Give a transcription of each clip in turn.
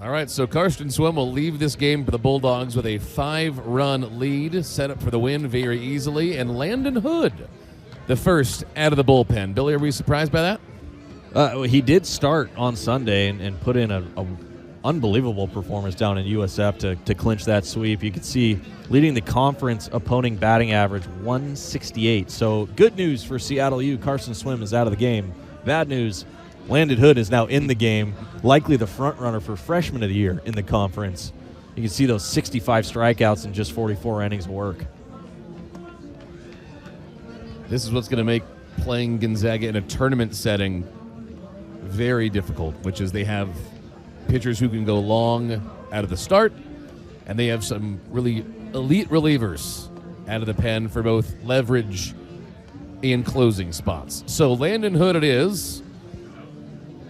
All right, so Karsten Swim will leave this game for the Bulldogs with a 5-run lead, set up for the win very easily, and Landon Hood, the first out of the bullpen. Billy, are we surprised by that? He did start on Sunday and put in a unbelievable performance down in USF to clinch that sweep. You could see leading the conference opponent batting average 168. So good news for Seattle U. Karsten Swim is out of the game. Bad news, Landon Hood is now in the game, likely the front runner for freshman of the year in the conference. You can see those 65 strikeouts in just 44 innings of work. This is what's going to make playing Gonzaga in a tournament setting very difficult, which is they have pitchers who can go long out of the start, and they have some really elite relievers out of the pen for both leverage and closing spots. So Landon Hood it is.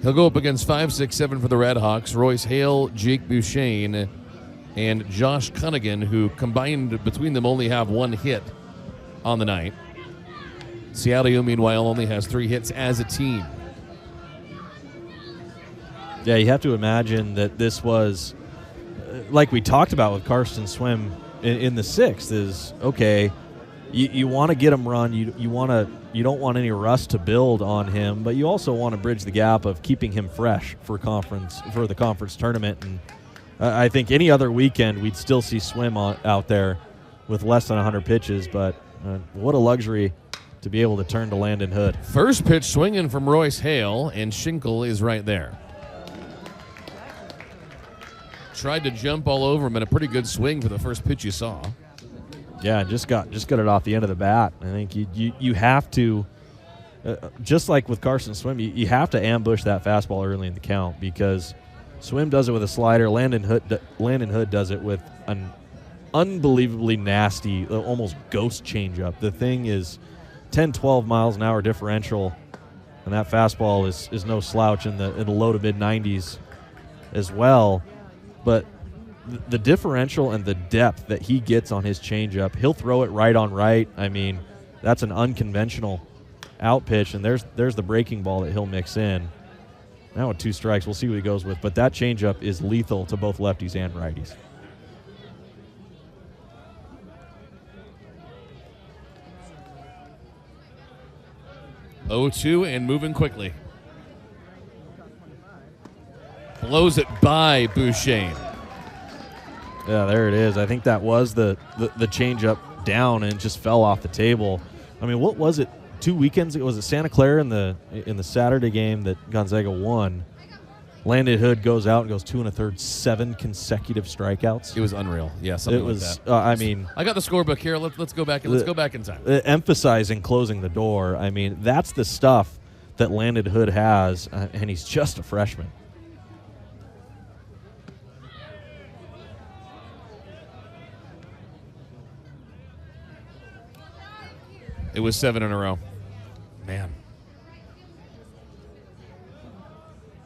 He'll go up against 5, 6, 7 for the Red Hawks, Royce Hale, Jake Buchain, and Josh Cunningham, who combined between them only have 1 hit on the night. Seattle U, meanwhile, only has 3 hits as a team. Yeah, you have to imagine that this was, like we talked about with Karsten Swim in the 6th, is, okay, you want to get him run, you don't want any rust to build on him, but you also want to bridge the gap of keeping him fresh for the conference tournament. And I think any other weekend we'd still see Swim out there with less than 100 pitches, but what a luxury to be able to turn to Landon Hood. First pitch swinging from Royce Hale, and Schinkel is right there. Tried to jump all over him, and a pretty good swing for the first pitch you saw. Yeah, just got it off the end of the bat. I think you have to, just like with Karsten Swim, you have to ambush that fastball early in the count, because Swim does it with a slider. Landon Hood does it with an unbelievably nasty, almost ghost changeup. The thing is 10, 12 miles an hour differential, and that fastball is no slouch in the low to mid 90s as well. But the differential and the depth that he gets on his changeup, he'll throw it right on right. I mean, that's an unconventional out pitch, and there's the breaking ball that he'll mix in. Now with 2 strikes, we'll see what he goes with. But that changeup is lethal to both lefties and righties. (0-2) and moving quickly. Blows it by Buchain. Yeah, there it is. I think that was the changeup down and just fell off the table. I mean, what was it? 2 weekends ago, was it Santa Clara in the Saturday game that Gonzaga won? Landon Hood goes out and goes 2 1/3, 7 consecutive strikeouts. It was unreal. Yeah, something like that. I mean, I got the scorebook here. Let's go back. Let's go back in time. Emphasizing closing the door. I mean, that's the stuff that Landon Hood has, and he's just a freshman. It was 7 in a row. Man.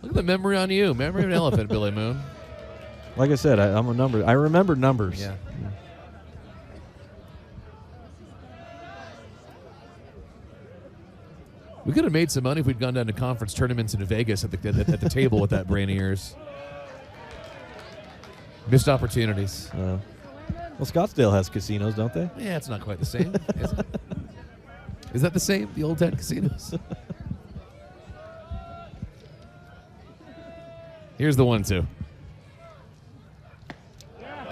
Look at the memory on you. Memory of an elephant, Billy Moon. Like I said, I'm a number. I remember numbers. Yeah. We could have made some money if we'd gone down to conference tournaments in Vegas at the table with that brain of yours. Missed opportunities. Well, Scottsdale has casinos, don't they? Yeah, it's not quite the same, is it? Is that the same, the old 10 casinos? Here's the 1-2.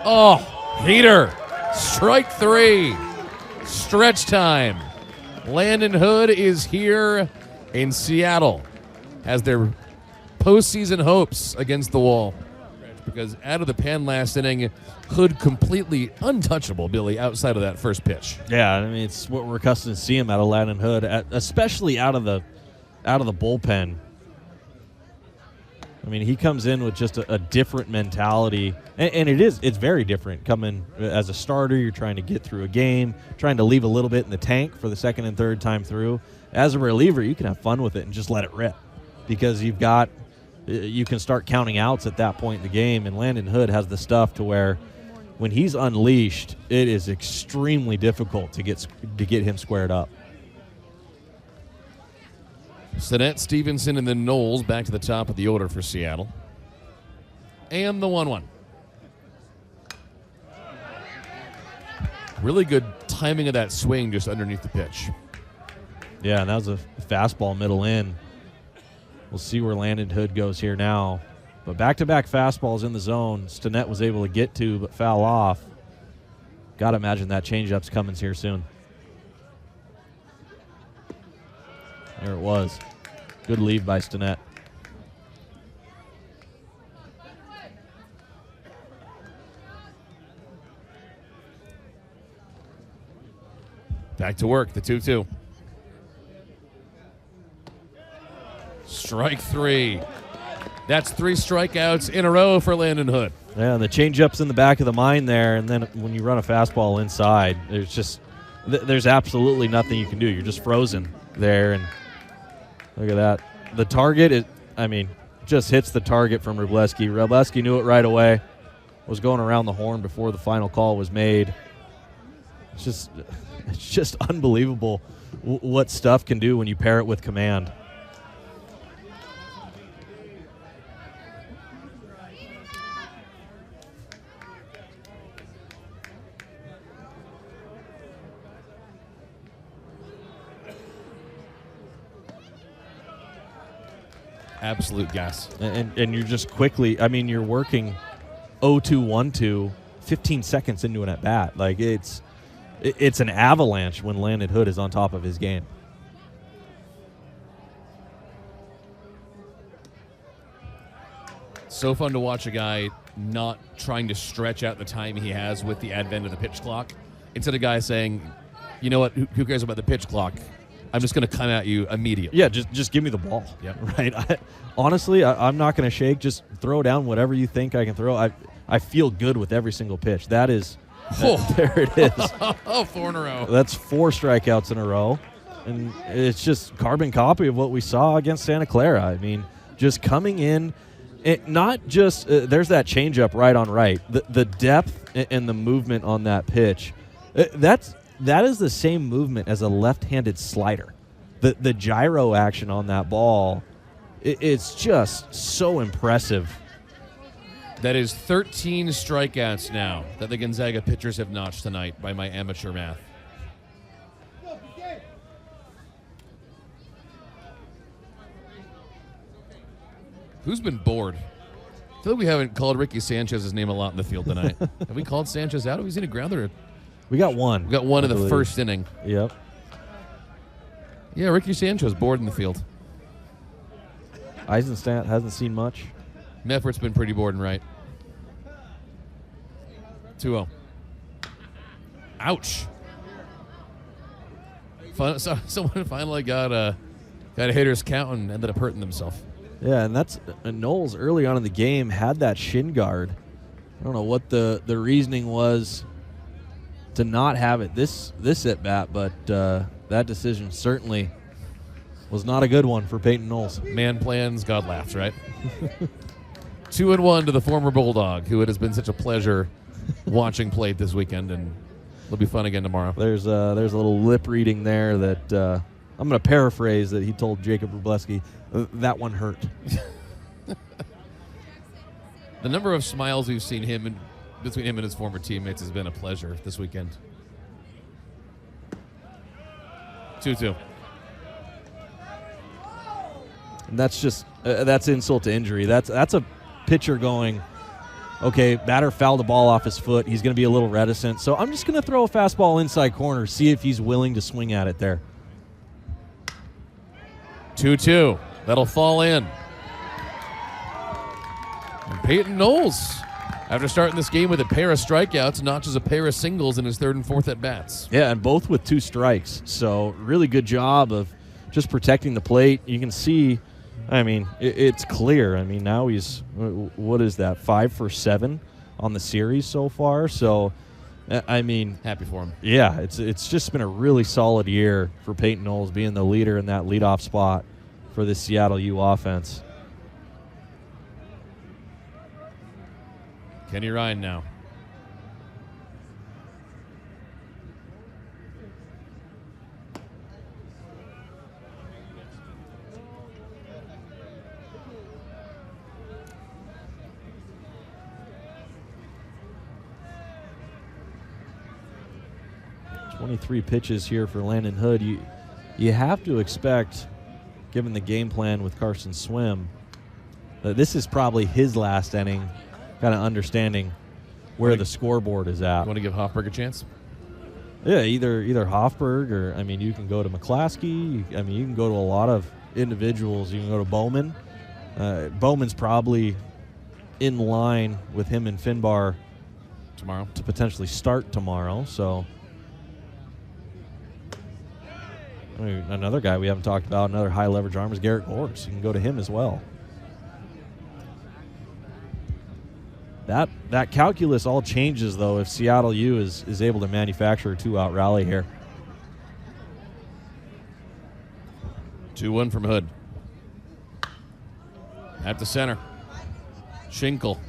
Oh, heater. Strike 3. Stretch time. Landon Hood is here in Seattle. Has their postseason hopes against the wall. Because out of the pen last inning, Hood completely untouchable, Billy, outside of that first pitch. Yeah, I mean, it's what we're accustomed to see him out of Landon Hood, especially out of the bullpen. I mean, he comes in with just a different mentality, and it's very different. Coming as a starter, you're trying to get through a game, trying to leave a little bit in the tank for the second and third time through. As a reliever, you can have fun with it and just let it rip, because you can start counting outs at that point in the game, and Landon Hood has the stuff to where when he's unleashed, it is extremely difficult to get him squared up. Sinnett, Stevenson, and then Knowles back to the top of the order for Seattle. And the 1-1. Really good timing of that swing just underneath the pitch. Yeah, and that was a fastball middle in. We'll see where Landon Hood goes here now. But back-to-back fastballs in the zone, Stinnett was able to get to but foul off. Got to imagine that changeup's coming here soon. There it was. Good lead by Stinnett. Back to work, the 2-2. Strike 3. That's 3 strikeouts in a row for Landon Hood. Yeah, and the changeup's in the back of the mind there, and then when you run a fastball inside, there's absolutely nothing you can do. You're just frozen there, and look at that. The target, just hits the target from Wrobleski. Wrobleski knew it right away. Was going around the horn before the final call was made. It's just unbelievable what stuff can do when you pair it with command. Absolute gas. And you're just quickly, you're working 0-2-1-2 15 seconds into an at-bat. Like, it's an avalanche when Landon Hood is on top of his game. So fun to watch a guy not trying to stretch out the time he has with the advent of the pitch clock. Instead of guys saying, you know what, who cares about the pitch clock? I'm just going to come at you immediately. Yeah, just give me the ball. Yep. Right. Honestly, I'm not going to shake. Just throw down whatever you think I can throw. I feel good with every single pitch. That is, there it is. 4 in a row. That's 4 strikeouts in a row. And it's just carbon copy of what we saw against Santa Clara. Just coming in, not just, there's that changeup right on right. The depth and the movement on that pitch, that is the same movement as a left-handed slider. The gyro action on that ball, it's just so impressive. That is 13 strikeouts now that the Gonzaga pitchers have notched tonight by my amateur math. Who's been bored? I feel like we haven't called Ricky Sanchez's name a lot in the field tonight. Have we called Sanchez out? Have we seen a grounder? We got one. We got one in the first inning. Yep. Yeah, Ricky Sanchez bored in the field. Eisenstadt hasn't seen much. Meffert's been pretty bored and right. 2-0. Ouch. Someone finally got a hitter's count and ended up hurting themselves. Yeah, and that's Knowles early on in the game had that shin guard. I don't know what the reasoning was to not have it this at bat, but that decision certainly was not a good one for Peyton Knowles. Man plans, God laughs, right? 2-1 to the former Bulldog, who it has been such a pleasure watching play this weekend, and it'll be fun again tomorrow. There's a little lip reading there that I'm going to paraphrase that he told Jacob Wrobleski, that one hurt. The number of smiles we've seen between him and his former teammates has been a pleasure this weekend. 2-2. And that's just that's insult to injury. That's a pitcher going, okay, batter fouled the ball off his foot. He's going to be a little reticent. So I'm just going to throw a fastball inside corner, see if he's willing to swing at it there. 2-2. That'll fall in. And Peyton Knowles, after starting this game with a pair of strikeouts, notches a pair of singles in his third and fourth at-bats. Yeah, and both with 2 strikes. So really good job of just protecting the plate. You can see, it's clear. Now he's, what is that, 5 for 7 on the series so far. So, happy for him. Yeah, it's just been a really solid year for Peyton Knowles, being the leader in that leadoff spot for the Seattle U offense. Kenny Ryan now. 23 pitches here for Landon Hood. You have to expect, given the game plan with Carson Swim, that this is probably his last inning, kind of understanding where the scoreboard is at. You want to give Hoffberg a chance? Yeah, either Hoffberg or, I mean, you can go to McClaskey. I mean, you can go to a lot of individuals. You can go to Bowman. Bowman's probably in line with him and Finbar tomorrow to potentially start tomorrow. So, I mean, another guy we haven't talked about, another high leverage arm, is Garrett Gorse. You can go to him as well. That calculus all changes, though, if Seattle U is able to manufacture a 2-out rally here. 2-1 from Hood. At the center. Schinkel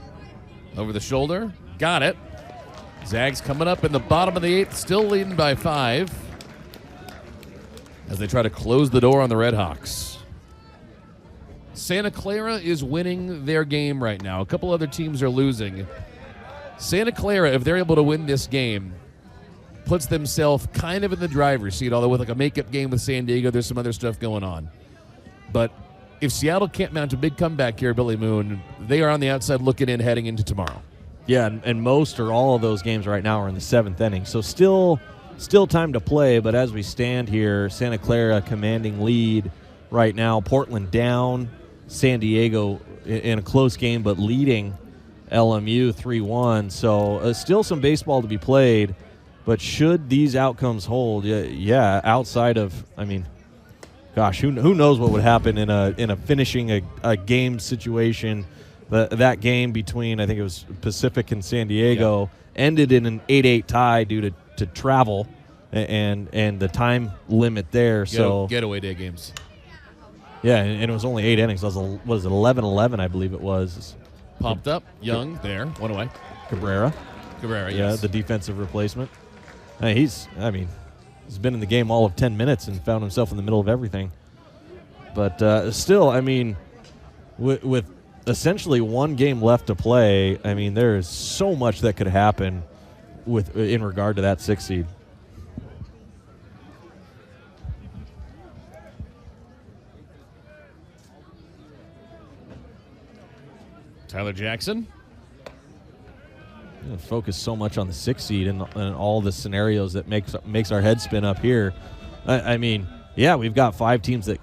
over the shoulder. Got it. Zags coming up in the bottom of the 8th, still leading by 5 as they try to close the door on the Red Hawks. Santa Clara is winning their game right now. A couple other teams are losing. Santa Clara, if they're able to win this game, puts themselves kind of in the driver's seat, although with like a makeup game with San Diego, there's some other stuff going on. But if Seattle can't mount a big comeback here, Billy Moon, they are on the outside looking in heading into tomorrow. Yeah, and most or all of those games right now are in the 7th inning. So still time to play, but as we stand here, Santa Clara commanding lead right now. Portland down. San Diego in a close game, but leading LMU 3-1. So still some baseball to be played, but should these outcomes hold, yeah, outside of, I mean, gosh, who knows what would happen in a finishing a game situation. That game between, I think it was Pacific and San Diego, ended in an 8-8 tie due to travel and the time limit there. So getaway day games. Yeah, and it was only 8 innings. It was 11-11, I believe it was. Popped up, Young there, one away. Cabrera, yes. Yeah, the defensive replacement. He's been in the game all of 10 minutes and found himself in the middle of everything. But still, I mean, with essentially one game left to play, I mean, there is so much that could happen in regard to that 6th seed. Tyler Jackson. Focus so much on the 6th seed and all the scenarios that makes our head spin up here. I mean, yeah, we've got 5 teams that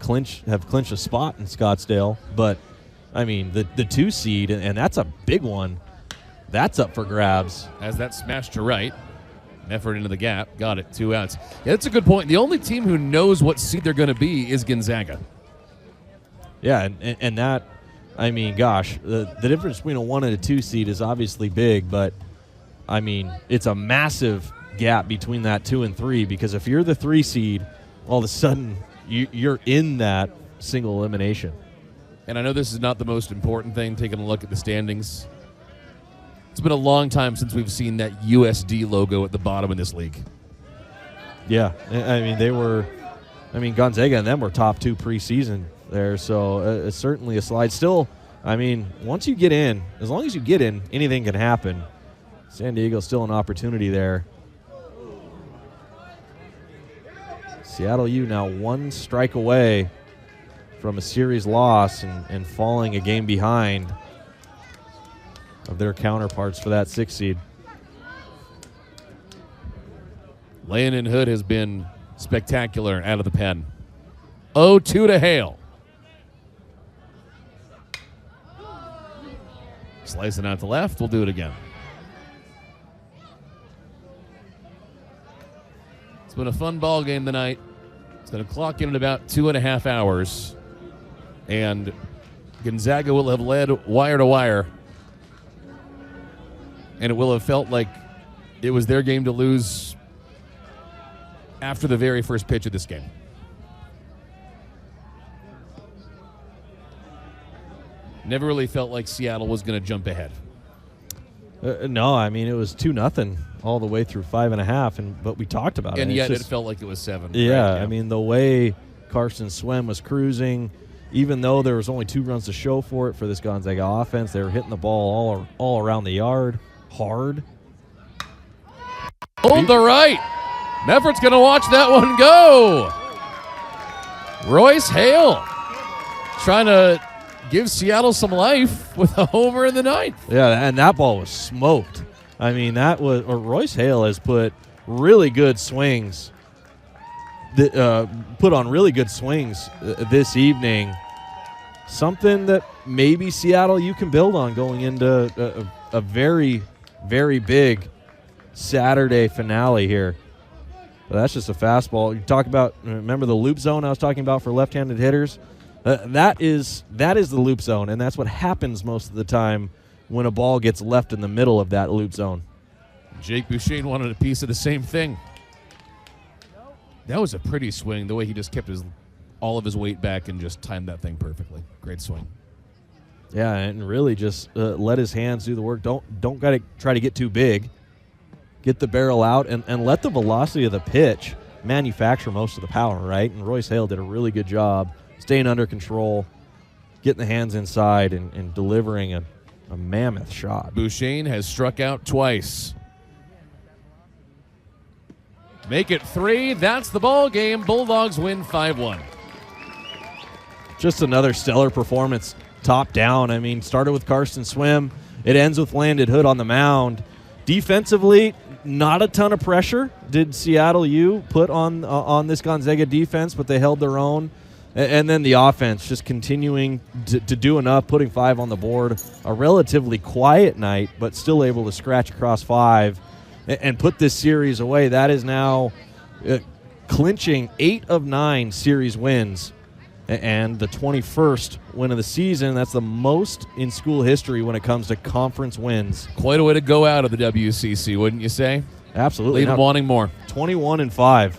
have clinched a spot in Scottsdale, but I mean the 2 seed, and that's a big one. That's up for grabs. As that smashed to right, effort into the gap, got it, 2 outs. Yeah, that's a good point. The only team who knows what seed they're going to be is Gonzaga. Yeah, and that. I mean, gosh, the difference between a 1 and a 2 seed is obviously big, but, I mean, it's a massive gap between that 2 and 3, because if you're the 3 seed, all of a sudden you're in that single elimination. And I know this is not the most important thing, taking a look at the standings. It's been a long time since we've seen that USD logo at the bottom of this league. Yeah, I mean, Gonzaga and them were top 2 preseason there, so it's certainly a slide. Still, I mean, once you get in, as long as you get in, anything can happen. San Diego's still an opportunity there. Seattle U now 1 strike away from a series loss and falling a game behind of their counterparts for that 6th seed. Landon Hood has been spectacular out of the pen. 0-2 to Hale. Slicing out to left. We'll do it again. It's been a fun ball game tonight. It's going to clock in at about 2.5 hours. And Gonzaga will have led wire to wire. And it will have felt like it was their game to lose after the very first pitch of this game. Never really felt like Seattle was going to jump ahead. No, I mean, it was 2-0 all the way through 5.5, but we talked about it. And yet it felt like it was 7. Yeah, right? I mean, the way Carson Swim was cruising, even though there was only 2 runs to show for it for this Gonzaga offense, they were hitting the ball all around the yard hard. Hold the right. Meffert's going to watch that one go. Royce Hale trying to give Seattle some life with a homer in the ninth. Yeah, and that ball was smoked. I mean, Royce Hale has put really good swings, put on really good swings this evening. Something that maybe Seattle you can build on going into a very, very big Saturday finale here. But that's just a fastball. You talk about, remember the loop zone I was talking about for left-handed hitters? That is the loop zone, and that's what happens most of the time when a ball gets left in the middle of that loop zone. Jake Bouchane wanted a piece of the same thing. That was a pretty swing, the way he just kept all of his weight back and just timed that thing perfectly. Great swing. Yeah, and really just let his hands do the work. Don't gotta try to get too big. Get the barrel out and let the velocity of the pitch manufacture most of the power, right? And Royce Hale did a really good job staying under control, getting the hands inside, and delivering a mammoth shot. Bouchane has struck out twice. Make it 3. That's the ball game. Bulldogs win 5-1. Just another stellar performance top down. I mean, started with Carson Swim. It ends with Landon Hood on the mound. Defensively, not a ton of pressure did Seattle U put on this Gonzaga defense, but they held their own. And then the offense just continuing to do enough, putting 5 on the board. A relatively quiet night, but still able to scratch across 5 and put this series away. That is now clinching 8 of 9 series wins and the 21st win of the season. That's the most in school history when it comes to conference wins. Quite a way to go out of the WCC, wouldn't you say? Absolutely. Leave them wanting more. 21-5.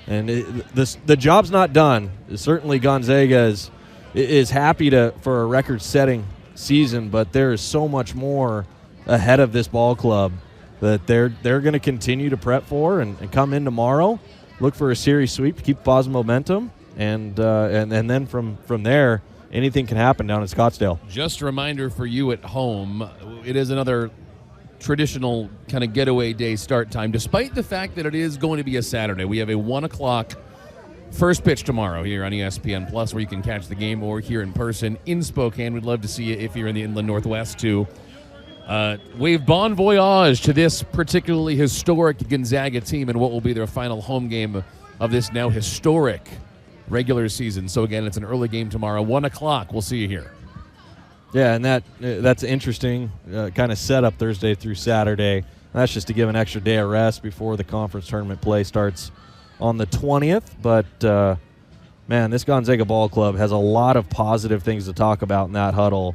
And the job's not done. Certainly Gonzaga is happy for a record-setting season, but there is so much more ahead of this ball club that they're going to continue to prep for and come in tomorrow, look for a series sweep to keep positive momentum, and then from there, anything can happen down in Scottsdale. Just a reminder for you at home, it is another traditional kind of getaway day start time, despite the fact that it is going to be a Saturday. We have a 1 o'clock first pitch tomorrow here on ESPN Plus, where you can catch the game or here in person in Spokane. We'd love to see you if you're in the Inland Northwest too. Wave bon voyage to this particularly historic Gonzaga team and what will be their final home game of this now historic regular season. So again, it's an early game tomorrow, 1 o'clock. We'll see you here. Yeah, and that's interesting kind of setup Thursday through Saturday. That's just to give an extra day of rest before the conference tournament play starts on the 20th. But, man, this Gonzaga ball club has a lot of positive things to talk about in that huddle.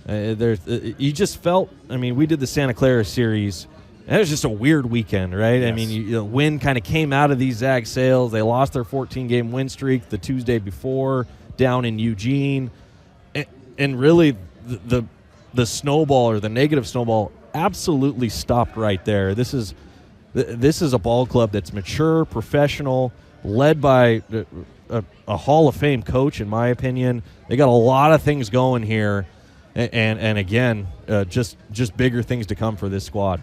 You just felt, I mean, we did the Santa Clara series, and it was just a weird weekend, right? Yes. I mean, the wind kind of came out of these Zag Sales. They lost their 14-game win streak the Tuesday before down in Eugene. And really, the snowball or the negative snowball absolutely stopped right there. This is a ball club that's mature, professional, led by a Hall of Fame coach, in my opinion. They got a lot of things going here, and again, just bigger things to come for this squad.